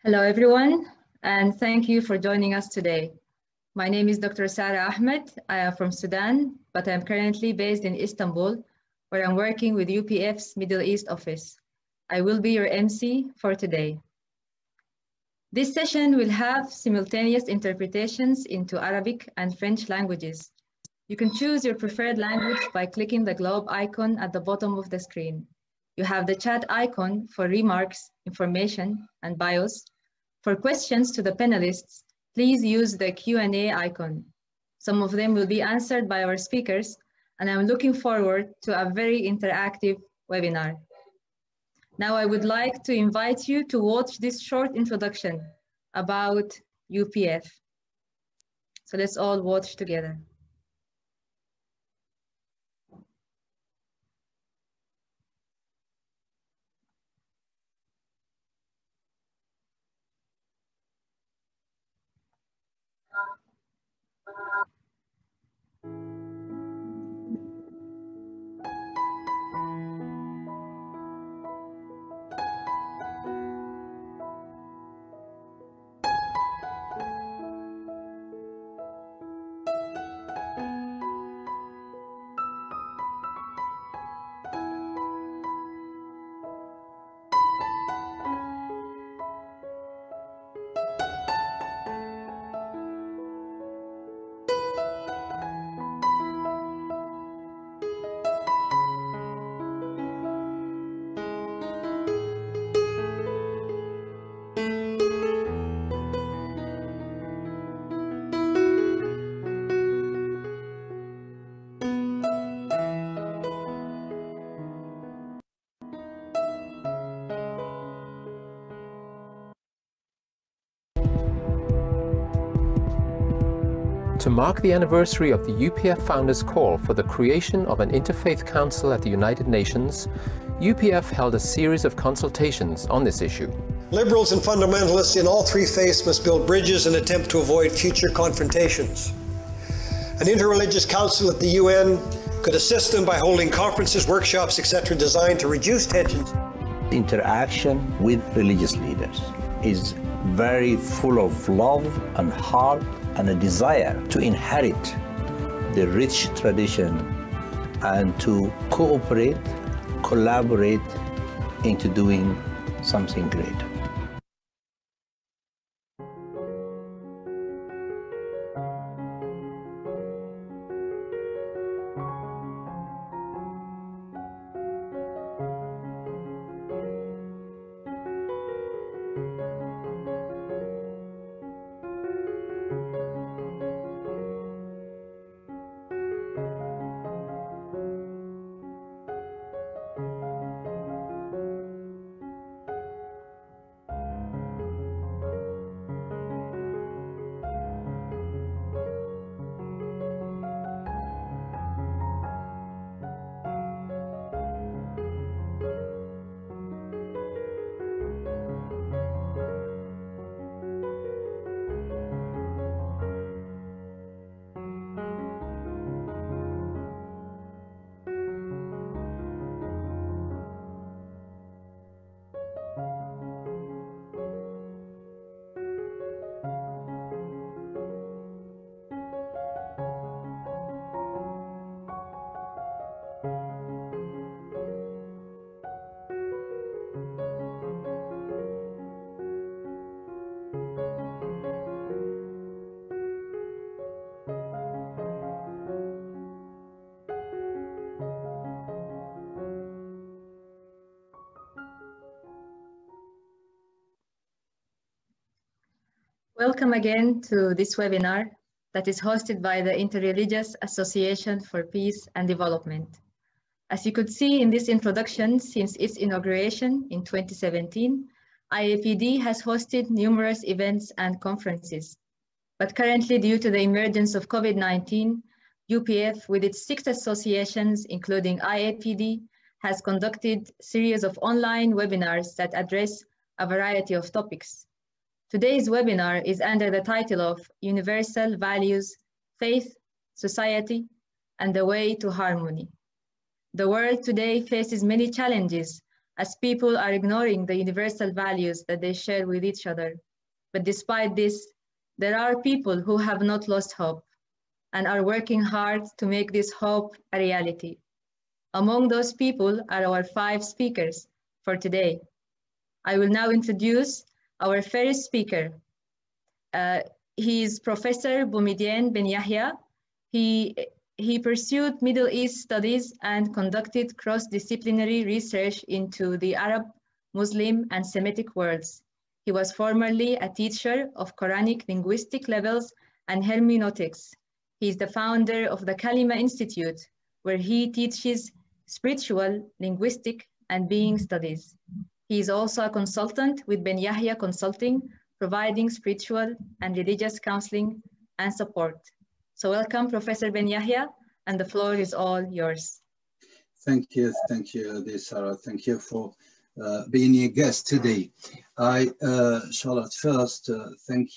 Hello, everyone, and thank you for joining us today. My name is Dr. Sarah Ahmed. I am from Sudan, but I'm currently based in Istanbul, where I'm working with UPF's Middle East office. I will be your MC for today. This session will have simultaneous interpretations into Arabic and French languages. You can choose your preferred language by clicking the globe icon at the bottom of the screen. You have the chat icon for remarks, information, and bios. For questions to the panelists, please use the Q&A icon. Some of them will be answered by our speakers, and I'm looking forward to a very interactive webinar. Now I would like to invite you to watch this short introduction about UPF. So let's all watch together. To mark the anniversary of the UPF founders' call for the creation of an interfaith council at the United Nations, UPF held a series of consultations on this issue. Liberals and fundamentalists in all three faiths must build bridges and attempt to avoid future confrontations. An interreligious council at the UN could assist them by holding conferences, workshops, etc., designed to reduce tensions. Interaction with religious leaders is very full of love and heart and a desire to inherit the rich tradition and to cooperate, collaborate into doing something great. Welcome again to this webinar that is hosted by the Interreligious Association for Peace and Development. As you could see in this introduction, since its inauguration in 2017, IAPD has hosted numerous events and conferences. But currently, due to the emergence of COVID-19, UPF, with its 6 associations, including IAPD, has conducted a series of online webinars that address a variety of topics. Today's webinar is under the title of Universal Values, Faith, Society, and the Way to Harmony. The world today faces many challenges as people are ignoring the universal values that they share with each other. But despite this, there are people who have not lost hope and are working hard to make this hope a reality. Among those people are our 5 speakers for today. I will now introduce our first speaker. He is Professor Boumediene Ben Yahya. He pursued Middle East studies and conducted cross-disciplinary research into the Arab, Muslim, and Semitic worlds. He was formerly a teacher of Quranic linguistic levels and hermeneutics. He is the founder of the Kalima Institute, where he teaches spiritual, linguistic, and being studies. He is also a consultant with Ben Yahya Consulting, providing spiritual and religious counseling and support. So welcome, Professor Ben Yahya, and the floor is all yours. Thank you, Sarah. Thank you for being a guest today. I shall at first thank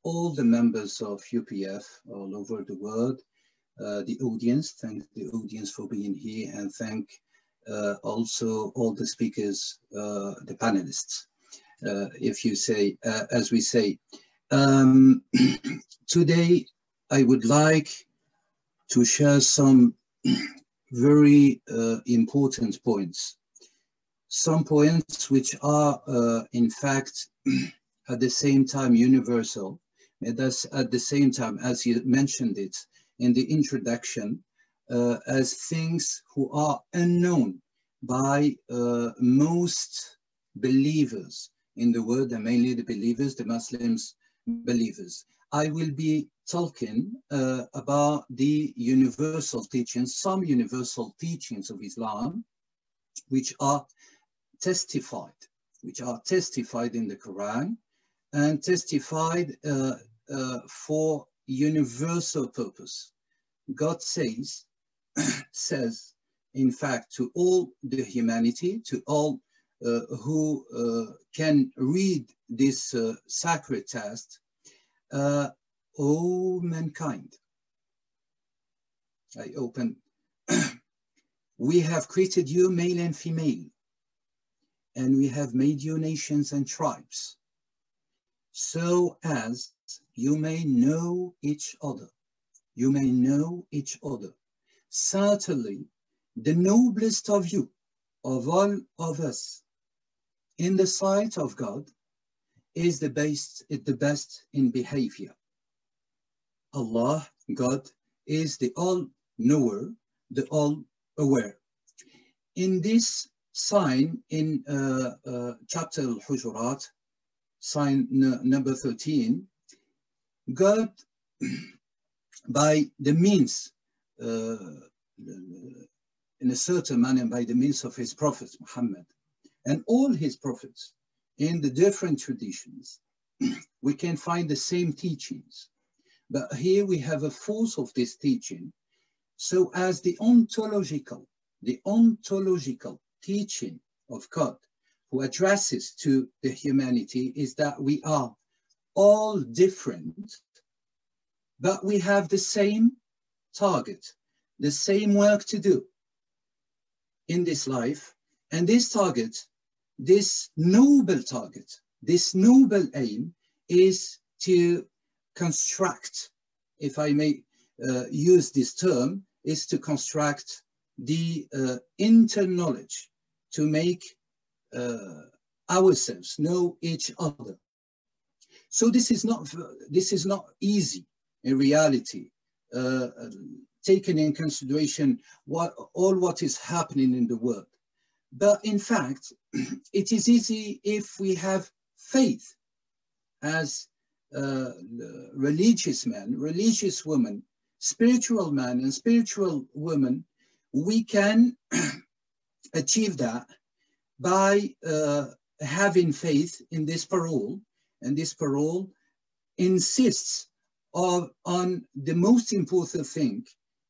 all the members of UPF all over the world, the audience, thank the audience for being here, and thank also all the speakers, the panelists. If you say, as we say, today I would like to share some very important points. Some points which are in fact at the same time universal, and that's at the same time, as you mentioned it in the introduction, as things who are unknown by most believers in the world, and mainly the believers, the Muslims believers. I will be talking about the universal teachings, some universal teachings of Islam, which are testified in the Quran and testified for universal purpose. God says, in fact, to all the humanity, to all who can read this sacred text, O mankind, I open, we have created you male and female, and we have made you nations and tribes, so as you may know each other. You may know each other. Certainly, the noblest of you, of all of us, in the sight of God, is the best in behavior. Allah, God, is the all-knower, the all-aware. In this sign, in chapter Al-Hujurat, sign number 13, God, by the means, in a certain manner, by the means of his prophet Muhammad, and all his prophets, in the different traditions, we can find the same teachings. But here we have a force of this teaching, so as the ontological teaching of God, who addresses to the humanity, is that we are all different, but we have the same target, the same work to do in this life. And this target, this noble target, this noble aim is to construct, if I may use this term, is to construct the inter-knowledge, to make ourselves know each other. So this is not easy in reality, taking in consideration all what is happening in the world. But in fact, it is easy if we have faith as religious men, religious women, spiritual men and spiritual women. We can achieve that by having faith in this parole, and this parole insists on the most important thing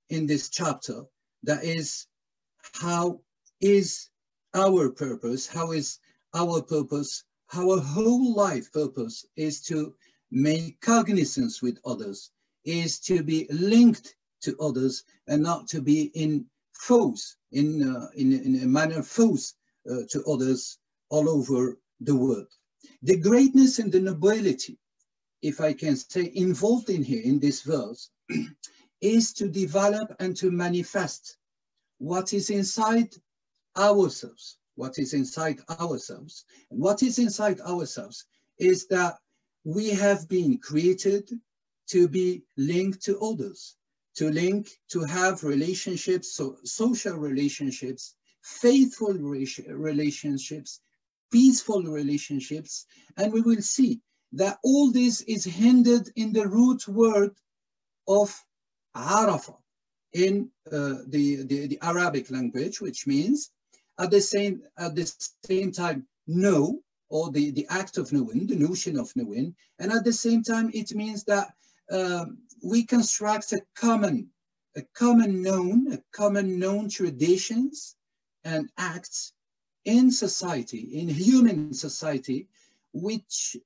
in this chapter, that is, how is our purpose, how our whole life purpose is to make cognizance with others, is to be linked to others and not to be in foes, in a manner foes to others all over the world. The greatness and the nobility, if I can say, involved in here in this verse, is to develop and to manifest what is inside ourselves. What is inside ourselves. And what is inside ourselves is that we have been created to be linked to others, to have relationships, so social relationships, faithful relationships, peaceful relationships. And we will see that all this is hindered in the root word of Arafah in the Arabic language, which means at the same time know, or the act of knowing, the notion of knowing, and at the same time it means that we construct a common known traditions and acts in society, in human society, which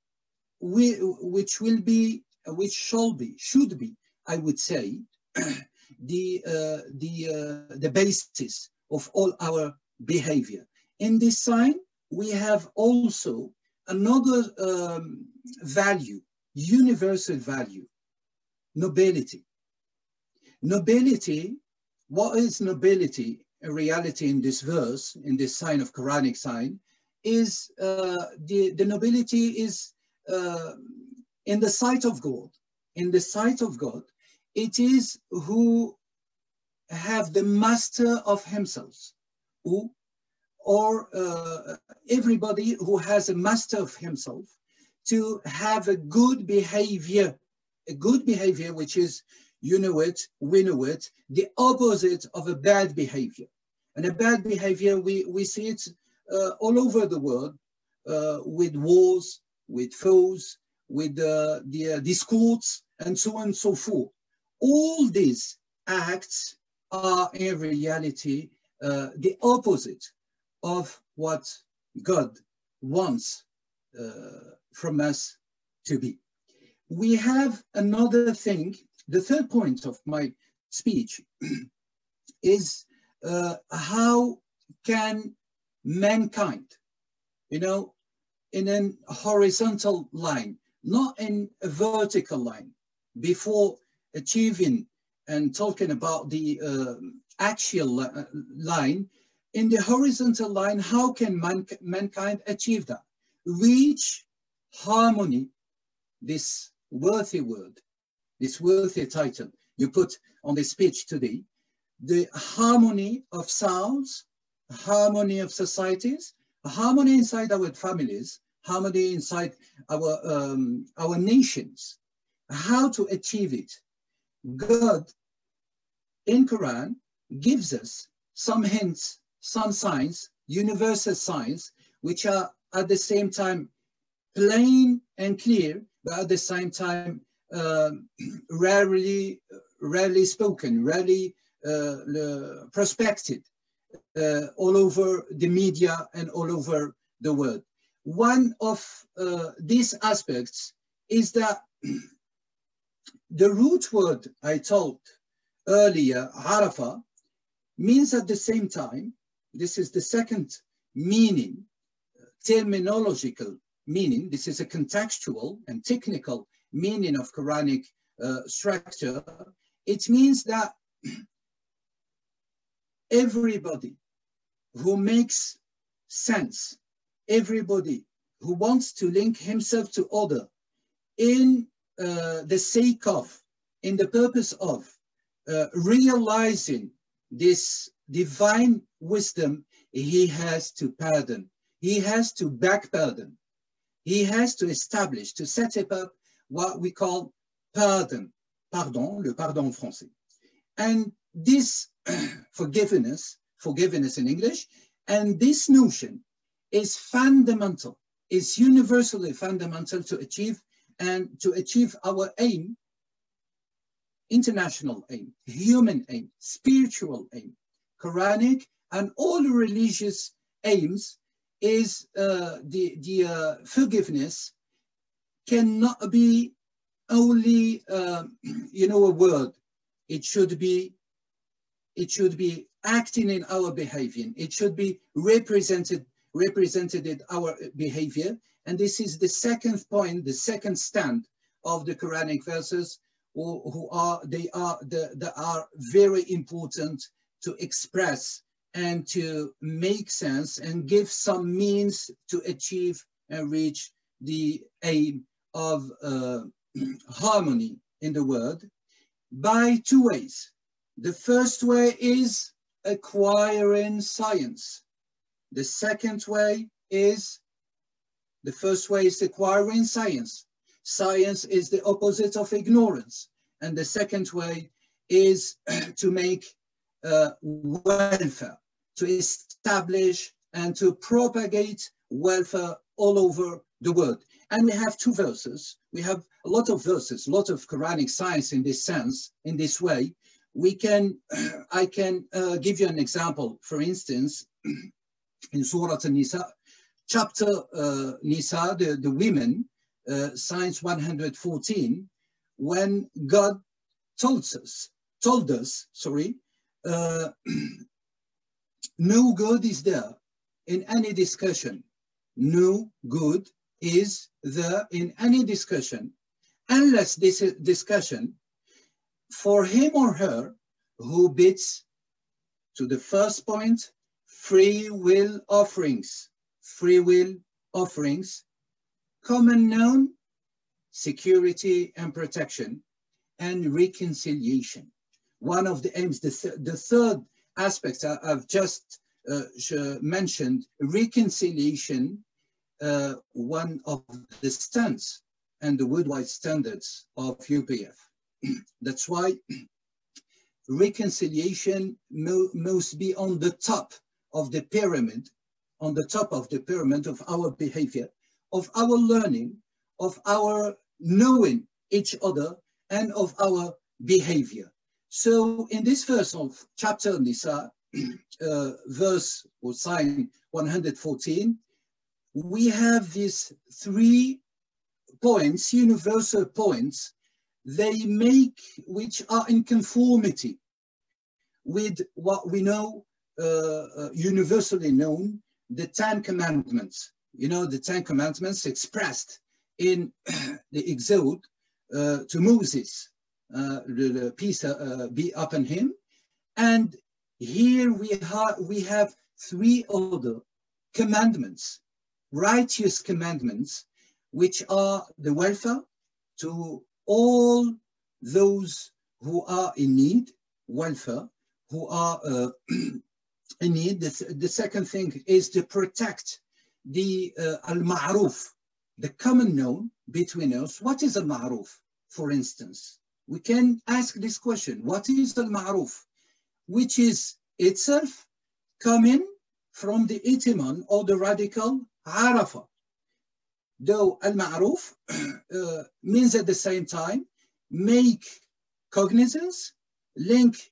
should be, I would say, the basis of all our behavior. In this sign, we have also another value, universal value, nobility. Nobility, what is nobility in reality in this verse, in this sign of Quranic sign, is the nobility is in the sight of God. In the sight of God, it is who have the master of himself, or everybody who has a master of himself, to have a good behavior which is, you know it, we know it, the opposite of a bad behavior. And a bad behavior, we see it all over the world, with wars, with foes, with the discords, and so on and so forth. All these acts are in reality the opposite of what God wants from us to be. We have another thing. The third point of my speech is how can mankind, in a horizontal line, not in a vertical line, before achieving and talking about the axial line, in the horizontal line, how can mankind achieve that? Reach harmony, this worthy word, this worthy title you put on the speech today, the harmony of sounds, harmony of societies, harmony inside our families, harmony inside our nations. How to achieve it? God in Quran gives us some hints, some signs, universal signs, which are at the same time plain and clear, but at the same time rarely spoken, rarely prospected all over the media and all over the world. One of these aspects is that the root word I told earlier, Arafah, means at the same time, this is the second meaning, terminological meaning, this is a contextual and technical meaning of Quranic structure. It means that everybody who makes sense, everybody who wants to link himself to other in the sake of, in the purpose of realizing this divine wisdom, he has to pardon. He has to back pardon. He has to establish, to set up what we call pardon, le pardon en français. And this forgiveness in English, and this notion is fundamental, is universally fundamental to achieve our aim, international aim, human aim, spiritual aim, Quranic and all religious aims, is the forgiveness cannot be only a word. It should be acting in our behavior. It should be represented in our behavior. And this is the second point, the second stand of the Quranic verses, they are very important to express and to make sense and give some means to achieve and reach the aim of harmony in the world by two ways. The first way is acquiring science. The second way is, the first way is acquiring science. Science is the opposite of ignorance. And the second way is to make welfare, to establish and to propagate welfare all over the world. And we have two verses. We have a lot of verses, a lot of Quranic science in this sense, in this way. I can give you an example. For instance, in Surah An-Nisa, chapter Nisa, the women, Science 114, when God told us, no good is there in any discussion. No good is there in any discussion, unless this discussion for him or her who bids to the first point, free will offerings, common known, security and protection, and reconciliation. One of the aims, the third aspect I've just mentioned, reconciliation, one of the stands and the worldwide standards of UPF. That's why reconciliation must be on the top of the pyramid, of our behavior, of our learning, of our knowing each other, and of our behavior. So in this verse of chapter Nisa, verse or sign 114, we have these 3 points, universal points, which are in conformity with what we know, universally known, the 10 Commandments. You know, the 10 Commandments expressed in the Exode to Moses, the peace be upon him. And here we have 3 other commandments, righteous commandments, which are the welfare to all those who are in need, welfare, who are in need. The second thing is to protect the al-ma'ruf, the common known between us. What is al-ma'ruf, for instance? We can ask this question, what is al-ma'ruf? Which is itself coming from the itimon or the radical arafa. Though al-ma'ruf means at the same time make cognizance, link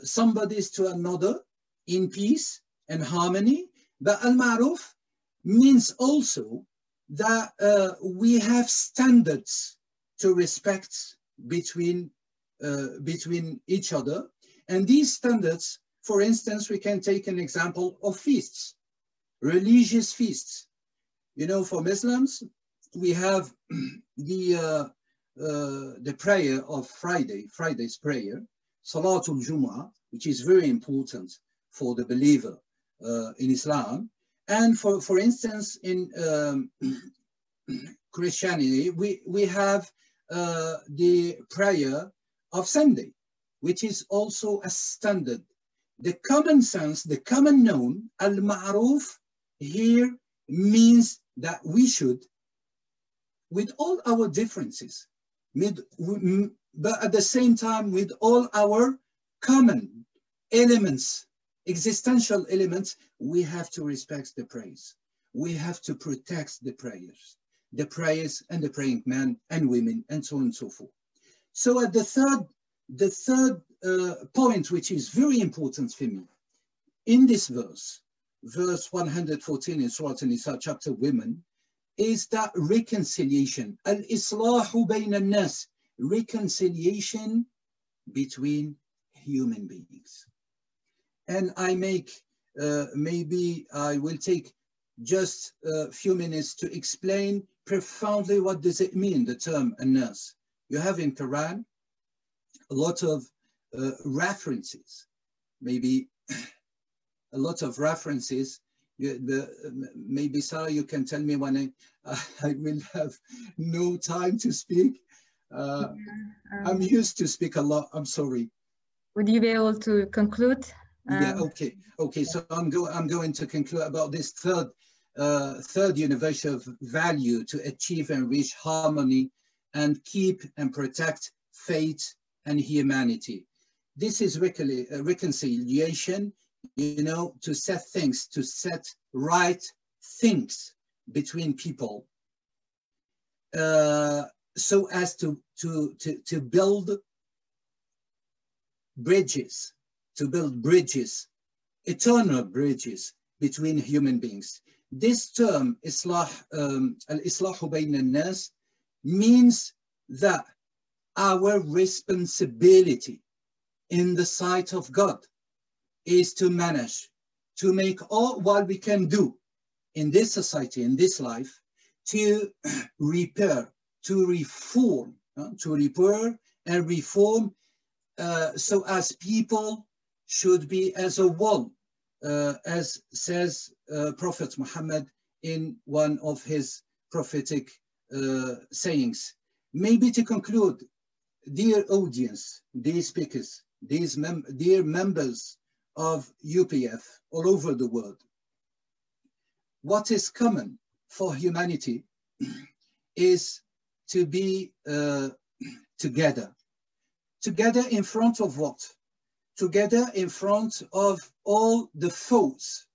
somebody to another in peace and harmony. But al-ma'ruf means also that we have standards to respect between each other. And these standards, for instance, we can take an example of feasts, religious feasts. You know, for Muslims, we have the prayer of Friday's prayer, Salatul Jumu'ah, which is very important for the believer in Islam. And for instance, in Christianity, we have the prayer of Sunday, which is also a standard. The common sense, the common known, al-ma'ruf here means that we should, with all our differences, but at the same time with all our common elements, existential elements, we have to respect the prayers. We have to protect the prayers and the praying men and women and so on and so forth. So at the third point, which is very important for me, in this verse 114 in Surah An-Nisa, chapter Women, is that reconciliation, al-islahu bayna al-nas, reconciliation between human beings. And I make, maybe I will take just a few minutes to explain profoundly what does it mean, the term an-nas. You have in Quran a lot of references, maybe a lot of references. Maybe Sarah, you can tell me when I will have no time to speak. I'm used to speak a lot. I'm sorry. Would you be able to conclude? Yeah. Okay. Okay. So I'm going to conclude about this third universal value to achieve and reach harmony and keep and protect faith and humanity. This is reconciliation, you know, to set right things between people, so as to build bridges, eternal bridges between human beings. This term, al-islahu bayna al-nas, means that our responsibility in the sight of God is to manage, to make all what we can do in this society, in this life, to repair, to reform, to repair and reform, so as people should be as a one, as says Prophet Muhammad in one of his prophetic sayings. Maybe to conclude, dear audience, dear speakers, dear members of UPF all over the world, what is common for humanity is to be together. Together in front of what? Together in front of all the foes,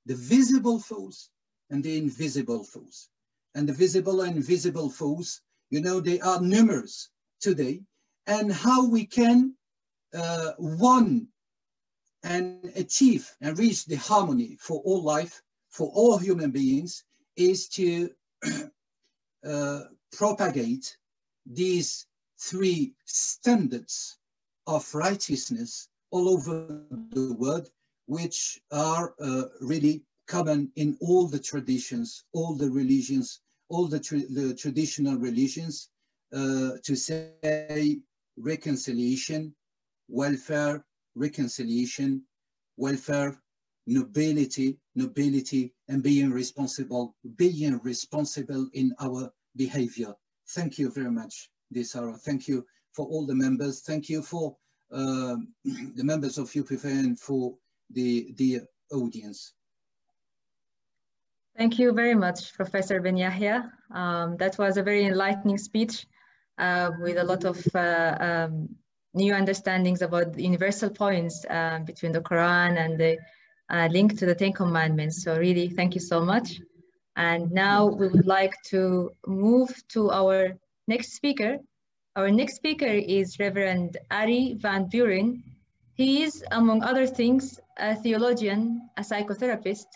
the visible foes and the invisible foes. And the visible and invisible foes, you know, they are numerous today. And how we can one and achieve and reach the harmony for all life, for all human beings, is to propagate these three standards of righteousness all over the world, which are really common in all the traditions, all the religions, all the traditional religions, to say reconciliation, welfare, reconciliation, welfare, nobility, and being responsible in our behavior. Thank you very much, dear Sarah. Thank you for all the members. Thank you for the members of UPF and for the audience. Thank you very much, Professor Ben Yahya. That was a very enlightening speech with a lot of new understandings about the universal points between the Quran and the link to the Ten Commandments. So really, thank you so much. And now we would like to move to our next speaker. Our next speaker is Reverend Arie van Buren. He is, among other things, a theologian, a psychotherapist,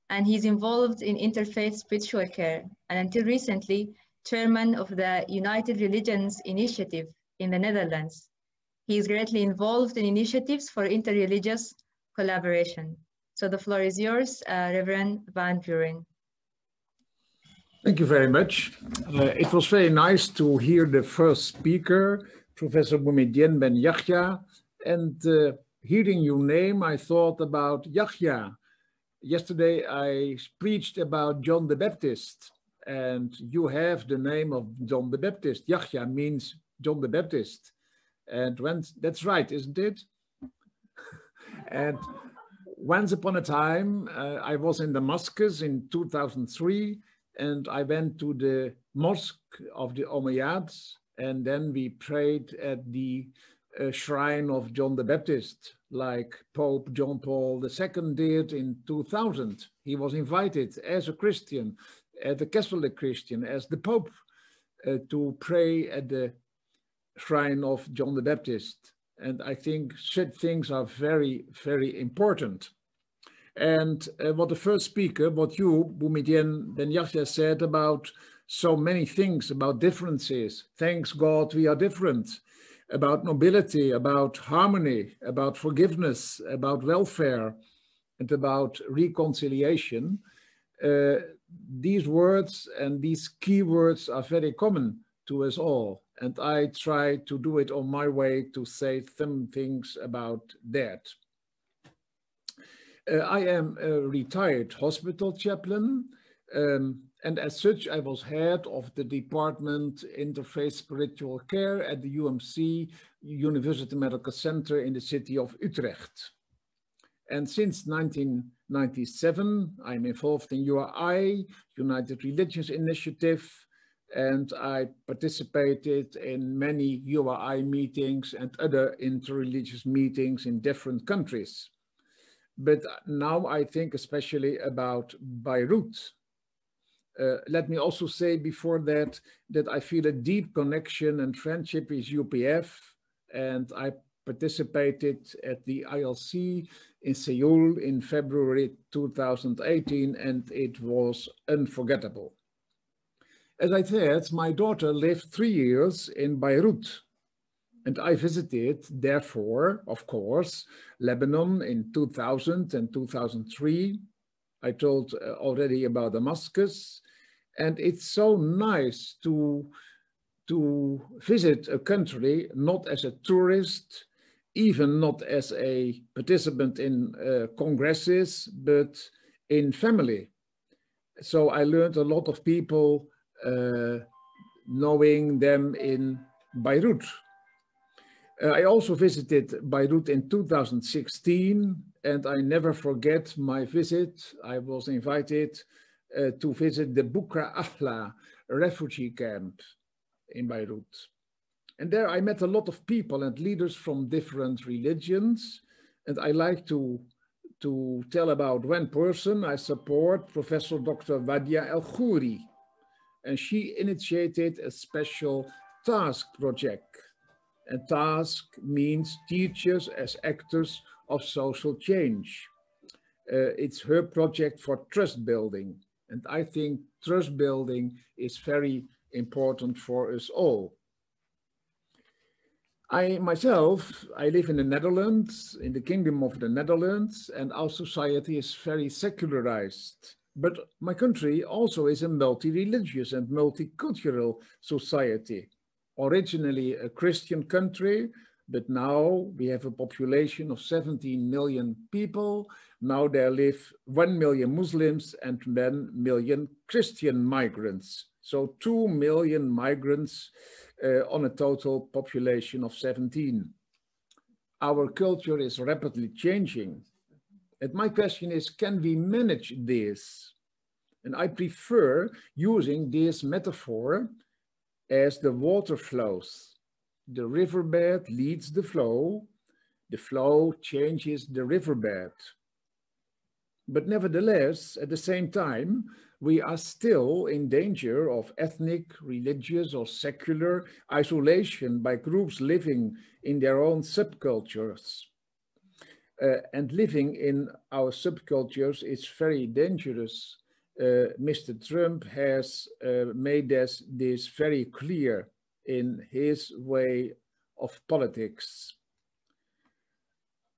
and he's involved in interfaith spiritual care, and until recently, chairman of the United Religions Initiative in the Netherlands. He is greatly involved in initiatives for interreligious collaboration. So the floor is yours, Reverend van Buren. Thank you very much. It was very nice to hear the first speaker, Professor Boumediene Ben Yahya, and hearing your name, I thought about Yahya. Yesterday, I preached about John the Baptist, and you have the name of John the Baptist. Yahya means John the Baptist. And that's right, isn't it? And once upon a time, I was in Damascus in 2003, and I went to the mosque of the Umayyads, and then we prayed at the shrine of John the Baptist, like Pope John Paul II did in 2000. He was invited as a Christian, as a Catholic Christian, as the Pope, to pray at the shrine of John the Baptist. And I think such things are very, very important. And what the first speaker, what you, Boumediene Ben Yahya, said about so many things, about differences. Thanks God we are different. about nobility, about harmony, about forgiveness, about welfare, and about reconciliation. These words and these keywords are very common to us all, and I try to do it on my way to say some things about that. I am a retired hospital chaplain, and as such, I was head of the Department Interfaith Spiritual Care at the UMC, University Medical Center in the city of Utrecht. And since 1997, I'm involved in URI, United Religions Initiative, and I participated in many URI meetings and other interreligious meetings in different countries. But now I think especially about Beirut. Let me also say before that I feel a deep connection and friendship with UPF, and I participated at the ILC in Seoul in February 2018, and it was unforgettable. As I said, my daughter lived 3 years in Beirut, and I visited, therefore, of course, Lebanon in 2000 and 2003. I told already about Damascus, and it's so nice to visit a country not as a tourist, even not as a participant in congresses, but in family. So I learned a lot of people knowing them in Beirut. I also visited Beirut in 2016, and I never forget my visit. I was invited to visit the Bukra Ahla refugee camp in Beirut. And there I met a lot of people and leaders from different religions. And I like to tell about one person. I support Professor Dr. Wadia El-Khouri. And she initiated a special task project. And task means teachers as actors of social change. It's her project for trust building. And I think trust building is very important for us all. I myself live in the Netherlands, in the Kingdom of the Netherlands, and our society is very secularized. But my country also is a multi-religious and multicultural society. Originally a Christian country, but now we have a population of 17 million people. Now there live 1 million Muslims and 1 million Christian migrants. So 2 million migrants on a total population of 17. Our culture is rapidly changing. And my question is, can we manage this? And I prefer using this metaphor as the water flows. The riverbed leads the flow changes the riverbed. But nevertheless, at the same time, we are still in danger of ethnic, religious, or secular isolation by groups living in their own subcultures. And living in our subcultures is very dangerous. Mr. Trump has made this very clear in his way of politics.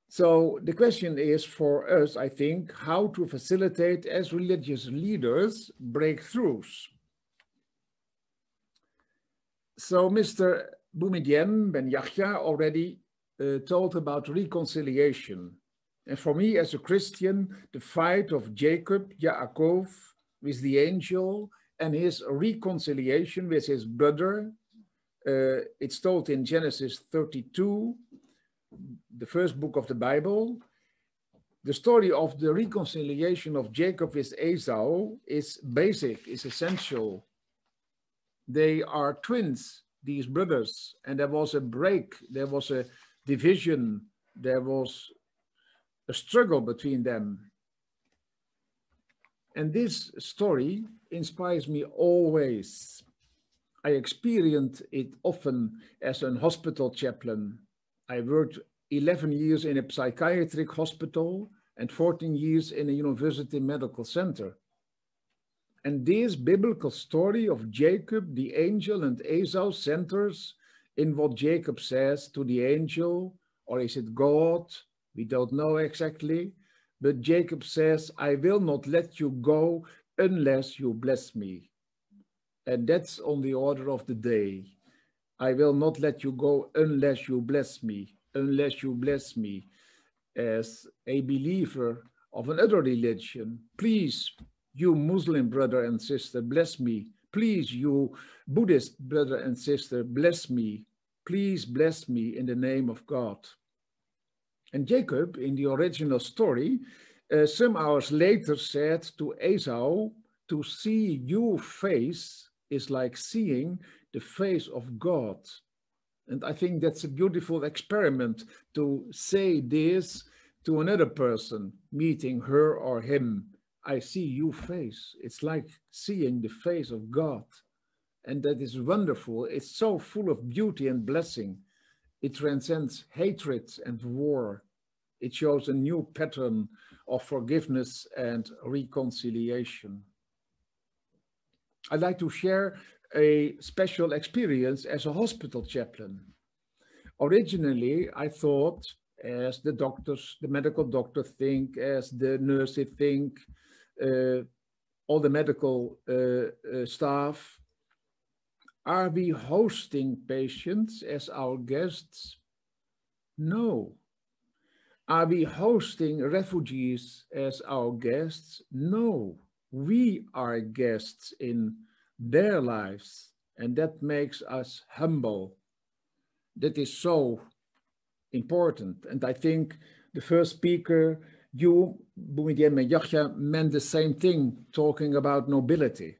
So the question is for us, I think, how to facilitate as religious leaders breakthroughs. So Mr. Boumediene Ben Yahya already told about reconciliation. And for me as a Christian, the fight of Jacob, Yaakov, with the angel and his reconciliation with his brother, it's told in Genesis 32, the first book of the Bible. The story of the reconciliation of Jacob with Esau is basic, is essential. They are twins, these brothers, and there was a break, there was a division, there was a struggle between them. And this story inspires me always. I experienced it often as a hospital chaplain. I worked 11 years in a psychiatric hospital and 14 years in a university medical center. And this biblical story of Jacob, the angel, and Esau centers in what Jacob says to the angel, or is it God? We don't know exactly. But Jacob says, I will not let you go unless you bless me. And that's on the order of the day. I will not let you go unless you bless me, unless you bless me. As a believer of another religion, please, you Muslim brother and sister, bless me. Please, you Buddhist brother and sister, bless me. Please bless me in the name of God. And Jacob, in the original story, some hours later said to Esau, to see your face is like seeing the face of God. And I think that's a beautiful experiment to say this to another person, meeting her or him. I see your face. It's like seeing the face of God. And that is wonderful. It's so full of beauty and blessing. It transcends hatred and war. It shows a new pattern of forgiveness and reconciliation. I'd like to share a special experience as a hospital chaplain. Originally, I thought, as the doctors, the medical doctors think, as the nurses think, all the medical staff, are we hosting patients as our guests? No. Are we hosting refugees as our guests? No. We are guests in their lives, and that makes us humble. That is so important. And I think the first speaker, you, Boumediene and Yahya, meant the same thing, talking about nobility.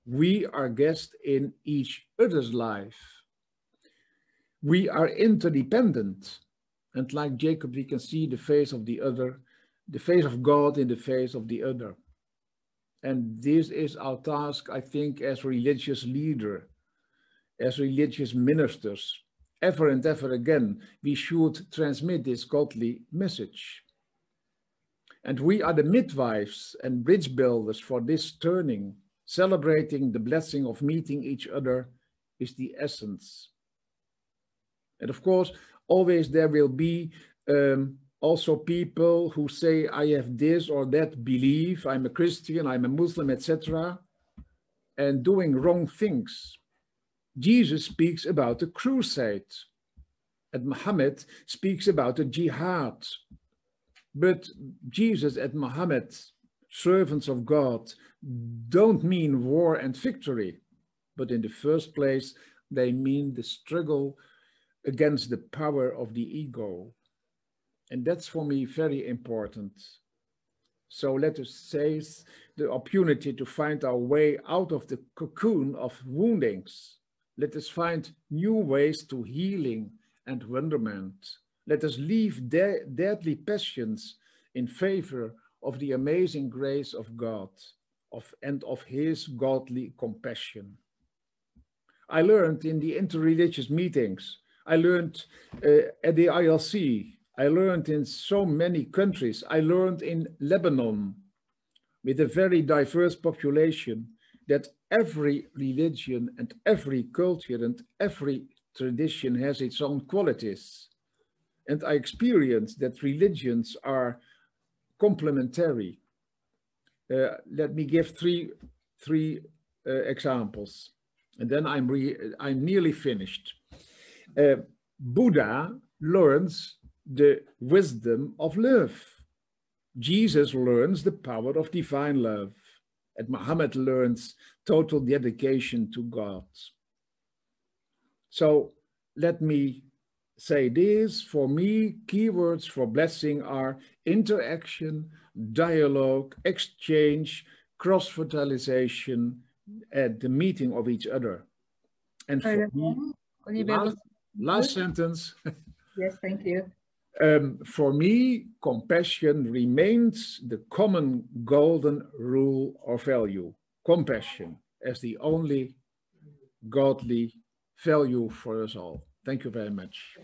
We are guests in each other's life. We are interdependent. And like Jacob, we can see the face of the other, the face of God in the face of the other. And this is our task, I think, as religious leader, as religious ministers. Ever and ever again, we should transmit this godly message. And we are the midwives and bridge builders for this turning. Celebrating the blessing of meeting each other is the essence. And of course, always there will be also people who say, I have this or that belief, I'm a Christian, I'm a Muslim, etc., and doing wrong things. Jesus speaks about a crusade, and Muhammad speaks about a jihad. But Jesus and Muhammad, servants of God, don't mean war and victory, but in the first place, they mean the struggle against the power of the ego. And that's for me very important. So let us seize the opportunity to find our way out of the cocoon of woundings. Let us find new ways to healing and wonderment. Let us leave deadly passions in favor of the amazing grace of God and of his godly compassion. I learned in the interreligious meetings, I learned at the ILC, I learned in so many countries, I learned in Lebanon with a very diverse population that every religion and every culture and every tradition has its own qualities. And I experienced that religions are complementary. Let me give three examples, and then I'm nearly finished. Buddha learns the wisdom of love. Jesus learns the power of divine love. And Muhammad learns total dedication to God. So let me say this, for me, keywords for blessing are interaction, dialogue, exchange, cross-fertilization, and the meeting of each other. And for me, last sentence. Yes, thank you. For me, compassion remains the common golden rule or value. Compassion as the only godly value for us all. Thank you very much.